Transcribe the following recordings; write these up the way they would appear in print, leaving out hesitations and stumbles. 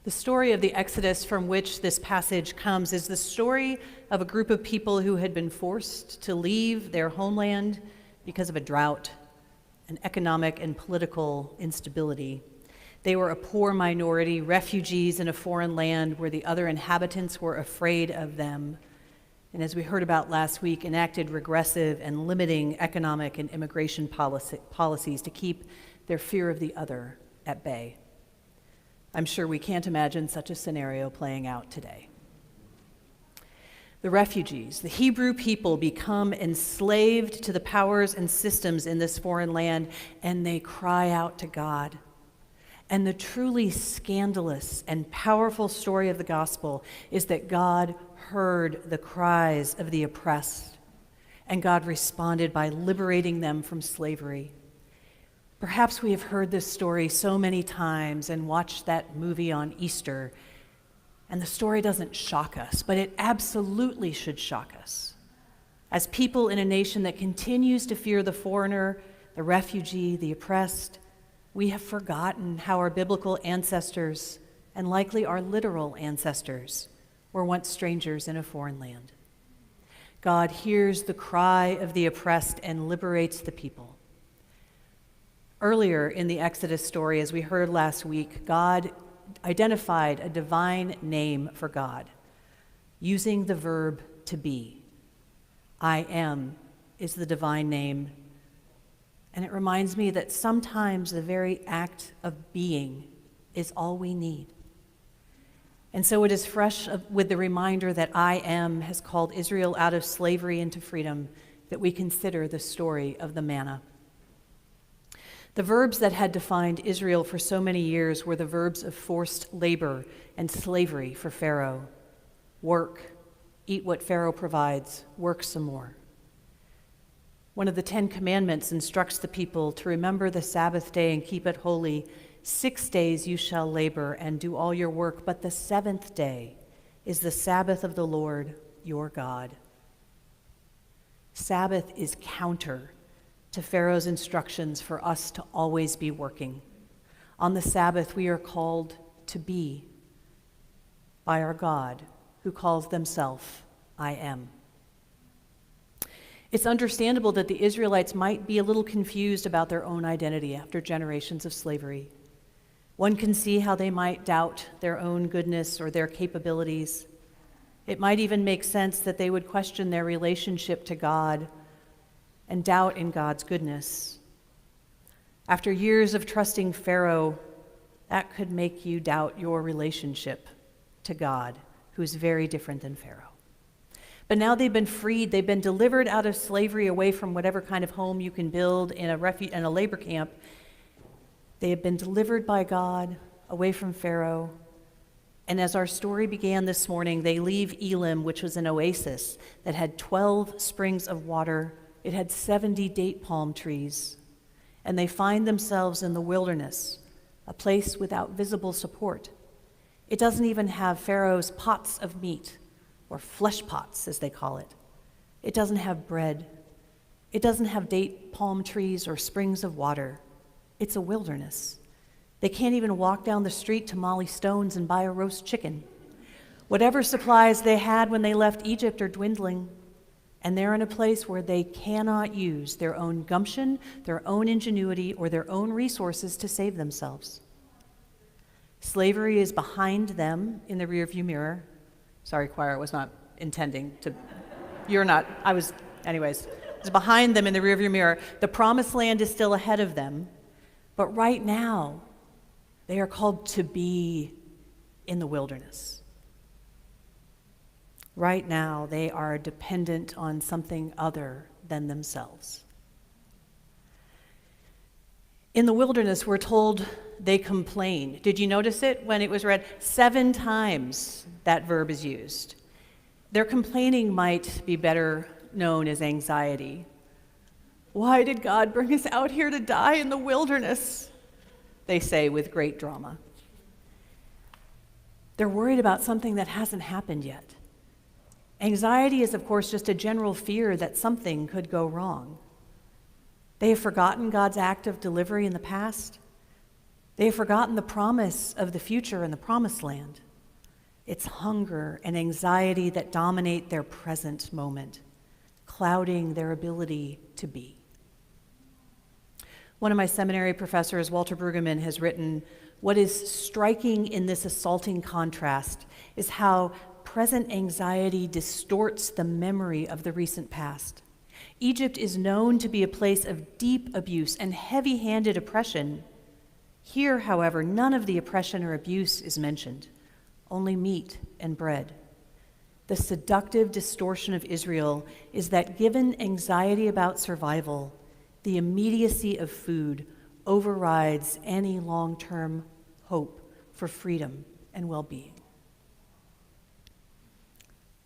The story of the Exodus from which this passage comes is the story of a group of people who had been forced to leave their homeland because of a drought, and economic and political instability. They were a poor minority, refugees in a foreign land where the other inhabitants were afraid of them, and as we heard about last week, enacted regressive and limiting economic and immigration policies to keep their fear of the other at bay. I'm sure we can't imagine such a scenario playing out today. The refugees, the Hebrew people, become enslaved to the powers and systems in this foreign land, and they cry out to God. And the truly scandalous and powerful story of the gospel is that God heard the cries of the oppressed, and God responded by liberating them from slavery. Perhaps we have heard this story so many times and watched that movie on Easter, and the story doesn't shock us, but it absolutely should shock us. As people in a nation that continues to fear the foreigner, the refugee, the oppressed, we have forgotten how our biblical ancestors, and likely our literal ancestors, were once strangers in a foreign land. God hears the cry of the oppressed and liberates the people. Earlier in the Exodus story, as we heard last week, God identified a divine name for God, using the verb to be. I am is the divine name. And it reminds me that sometimes the very act of being is all we need. And so it is fresh with the reminder that I am has called Israel out of slavery into freedom that we consider the story of the manna. The verbs that had defined Israel for so many years were the verbs of forced labor and slavery for Pharaoh. Work, eat what Pharaoh provides, work some more. One of the 10 Commandments instructs the people to remember the Sabbath day and keep it holy. 6 days you shall labor and do all your work, but the 7th day is the Sabbath of the Lord your God. Sabbath is counter to Pharaoh's instructions for us to always be working. On the Sabbath, we are called to be by our God, who calls themselves I am. It's understandable that the Israelites might be a little confused about their own identity after generations of slavery. One can see how they might doubt their own goodness or their capabilities. It might even make sense that they would question their relationship to God and doubt in God's goodness. After years of trusting Pharaoh, that could make you doubt your relationship to God, who is very different than Pharaoh. But now they've been freed, they've been delivered out of slavery away from whatever kind of home you can build in a labor camp. They have been delivered by God away from Pharaoh. And as our story began this morning, they leave Elim, which was an oasis that had 12 springs of water. It had 70 date palm trees, and they find themselves in the wilderness, a place without visible support. It doesn't even have Pharaoh's pots of meat, or flesh pots, as they call it. It doesn't have bread. It doesn't have date palm trees or springs of water. It's a wilderness. They can't even walk down the street to Molly Stone's and buy a roast chicken. Whatever supplies they had when they left Egypt are dwindling. And they're in a place where they cannot use their own gumption, their own ingenuity, or their own resources to save themselves. Slavery is behind them in the rearview mirror. Sorry, choir, I was not intending to. You're not. I was. Anyways, it's behind them in the rearview mirror. The promised land is still ahead of them. But right now, they are called to be in the wilderness. Right now, they are dependent on something other than themselves. In the wilderness, we're told they complain. Did you notice it when it was read? 7 times that verb is used. Their complaining might be better known as anxiety. Why did God bring us out here to die in the wilderness? They say with great drama. They're worried about something that hasn't happened yet. Anxiety is, of course, just a general fear that something could go wrong. They have forgotten God's act of delivery in the past. They have forgotten the promise of the future and the promised land. It's hunger and anxiety that dominate their present moment, clouding their ability to be. One of my seminary professors, Walter Brueggemann, has written, "What is striking in this assaulting contrast is how present anxiety distorts the memory of the recent past. Egypt is known to be a place of deep abuse and heavy-handed oppression. Here, however, none of the oppression or abuse is mentioned, only meat and bread. The seductive distortion of Israel is that given anxiety about survival, the immediacy of food overrides any long-term hope for freedom and well-being."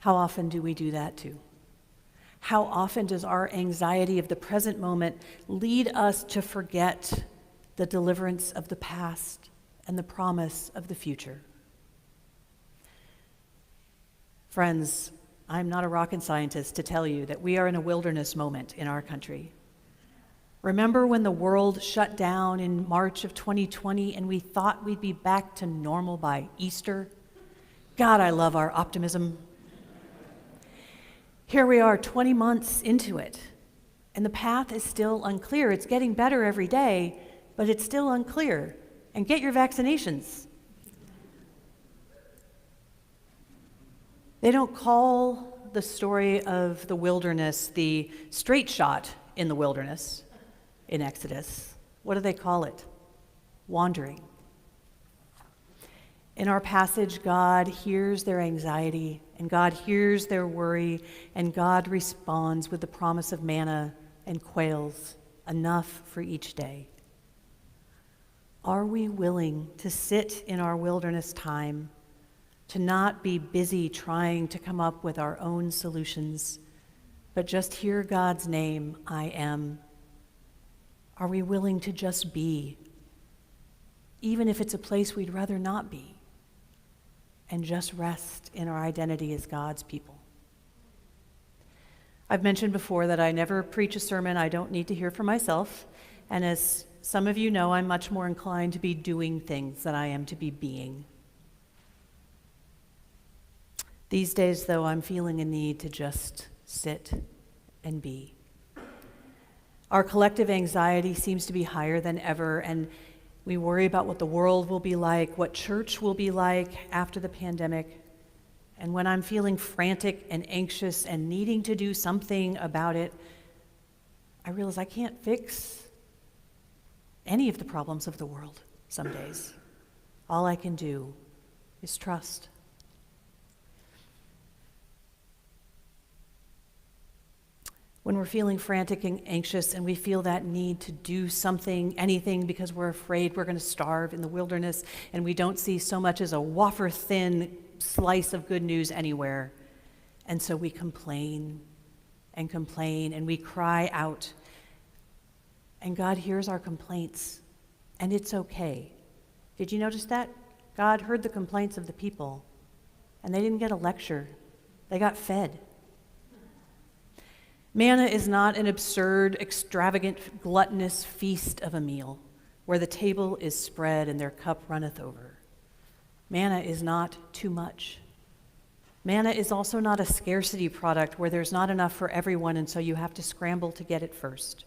How often do we do that too? How often does our anxiety of the present moment lead us to forget the deliverance of the past and the promise of the future? Friends, I'm not a rocket scientist to tell you that we are in a wilderness moment in our country. Remember when the world shut down in March of 2020 and we thought we'd be back to normal by Easter? God, I love our optimism. Here we are 20 months into it, and the path is still unclear. It's getting better every day, but it's still unclear. And get your vaccinations. They don't call the story of the wilderness the straight shot in the wilderness in Exodus. What do they call it? Wandering. In our passage, God hears their anxiety, and God hears their worry, and God responds with the promise of manna and quails, enough for each day. Are we willing to sit in our wilderness time, to not be busy trying to come up with our own solutions, but just hear God's name, I am? Are we willing to just be, even if it's a place we'd rather not be, and just rest in our identity as God's people? I've mentioned before that I never preach a sermon I don't need to hear for myself, and as some of you know, I'm much more inclined to be doing things than I am to be being. These days, though, I'm feeling a need to just sit and be. Our collective anxiety seems to be higher than ever, and we worry about what the world will be like, what church will be like after the pandemic. And when I'm feeling frantic and anxious and needing to do something about it, I realize I can't fix any of the problems of the world some days. All I can do is trust. When we're feeling frantic and anxious and we feel that need to do something, anything, because we're afraid we're going to starve in the wilderness and we don't see so much as a wafer-thin slice of good news anywhere. And so we complain and we cry out. And God hears our complaints, and it's okay. Did you notice that? God heard the complaints of the people, and they didn't get a lecture. They got fed. Manna is not an absurd, extravagant, gluttonous feast of a meal where the table is spread and their cup runneth over. Manna is not too much. Manna is also not a scarcity product where there's not enough for everyone and so you have to scramble to get it first.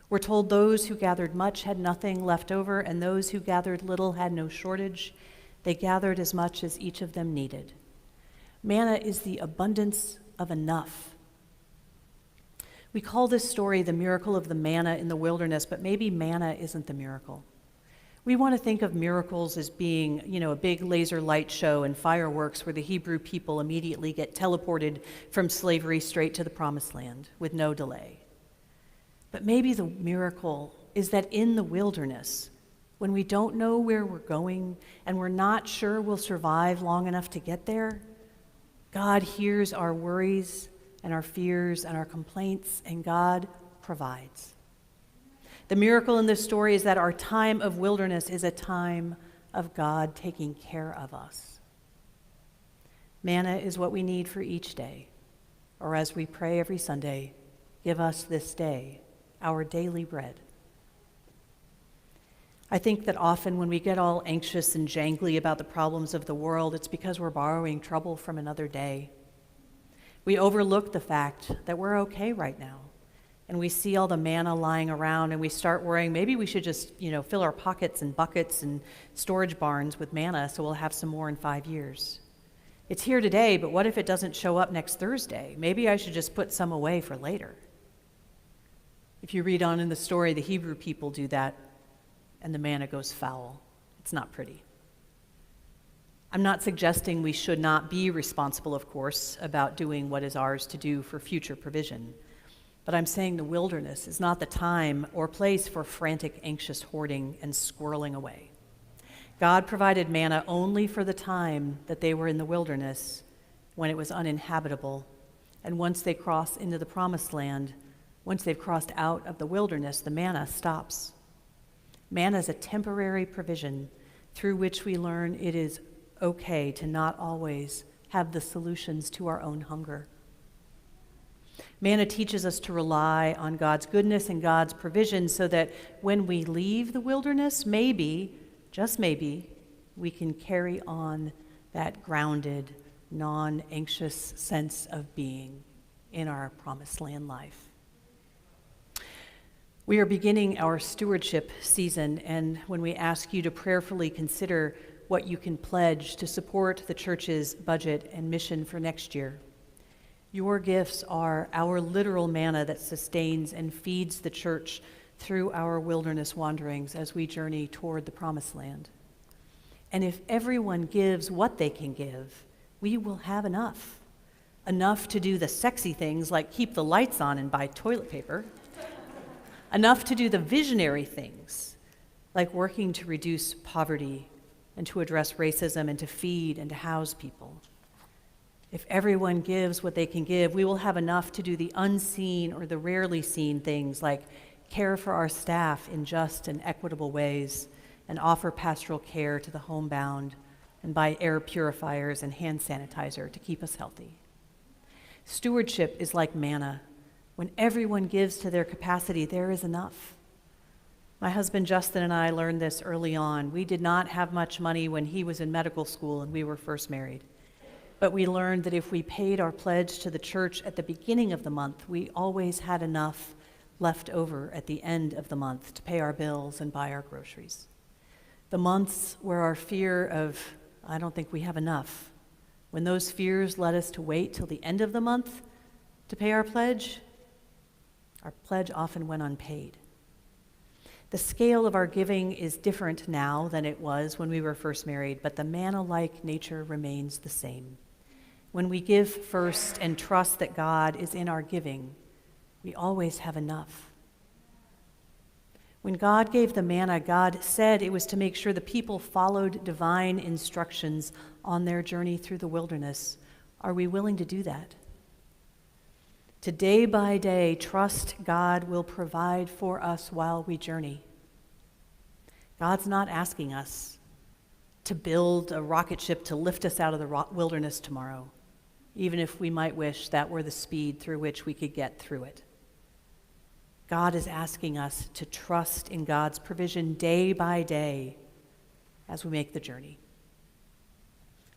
We're told those who gathered much had nothing left over, and those who gathered little had no shortage. They gathered as much as each of them needed. Manna is the abundance of enough. We call this story the miracle of the manna in the wilderness, but maybe manna isn't the miracle. We want to think of miracles as being, a big laser light show and fireworks where the Hebrew people immediately get teleported from slavery straight to the promised land with no delay. But maybe the miracle is that in the wilderness, when we don't know where we're going and we're not sure we'll survive long enough to get there, God hears our worries and our fears and our complaints, and God provides. The miracle in this story is that our time of wilderness is a time of God taking care of us. Manna is what we need for each day, or as we pray every Sunday, give us this day our daily bread. I think that often when we get all anxious and jangly about the problems of the world, it's because we're borrowing trouble from another day. We overlook the fact that we're okay right now. And we see all the manna lying around and we start worrying, maybe we should just, fill our pockets and buckets and storage barns with manna so we'll have some more in 5 years. It's here today, but what if it doesn't show up next Thursday? Maybe I should just put some away for later. If you read on in the story, the Hebrew people do that, and the manna goes foul. It's not pretty. I'm not suggesting we should not be responsible, of course, about doing what is ours to do for future provision. But I'm saying the wilderness is not the time or place for frantic, anxious hoarding and squirreling away. God provided manna only for the time that they were in the wilderness, when it was uninhabitable. And once they cross into the promised land, once they've crossed out of the wilderness, the manna stops. Manna is a temporary provision through which we learn it is okay to not always have the solutions to our own hunger. Manna teaches us to rely on God's goodness and God's provision so that when we leave the wilderness, maybe, just maybe, we can carry on that grounded, non-anxious sense of being in our promised land life. We are beginning our stewardship season, and when we ask you to prayerfully consider what you can pledge to support the church's budget and mission for next year, your gifts are our literal manna that sustains and feeds the church through our wilderness wanderings as we journey toward the promised land. And if everyone gives what they can give, we will have enough. Enough to do the sexy things like keep the lights on and buy toilet paper. Enough to do the visionary things like working to reduce poverty and to address racism and to feed and to house people. If everyone gives what they can give, we will have enough to do the unseen or the rarely seen things like care for our staff in just and equitable ways and offer pastoral care to the homebound and buy air purifiers and hand sanitizer to keep us healthy. Stewardship is like manna. When everyone gives to their capacity, there is enough. My husband Justin and I learned this early on. We did not have much money when he was in medical school and we were first married. But we learned that if we paid our pledge to the church at the beginning of the month, we always had enough left over at the end of the month to pay our bills and buy our groceries. The months where our fear of, I don't think we have enough, when those fears led us to wait till the end of the month to pay our pledge often went unpaid. The scale of our giving is different now than it was when we were first married, but the manna-like nature remains the same. When we give first and trust that God is in our giving, we always have enough. When God gave the manna, God said it was to make sure the people followed divine instructions on their journey through the wilderness. Are we willing to do that? To day by day, trust God will provide for us while we journey. God's not asking us to build a rocket ship to lift us out of the wilderness tomorrow, even if we might wish that were the speed through which we could get through it. God is asking us to trust in God's provision day by day as we make the journey.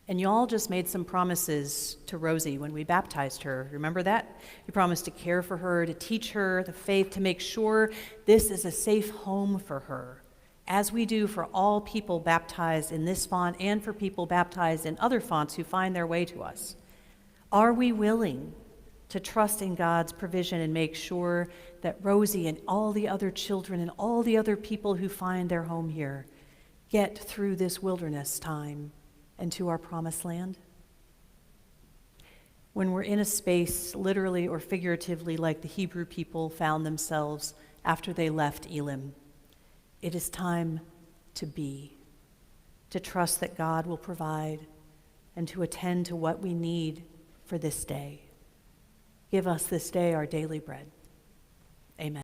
And y'all just made some promises to Rosie when we baptized her. Remember that? You promised to care for her, to teach her the faith, to make sure this is a safe home for her, as we do for all people baptized in this font and for people baptized in other fonts who find their way to us. Are we willing to trust in God's provision and make sure that Rosie and all the other children and all the other people who find their home here get through this wilderness time and to our promised land? When we're in a space, literally or figuratively, like the Hebrew people found themselves after they left Elim, it is time to be, to trust that God will provide and to attend to what we need for this day. Give us this day our daily bread. Amen.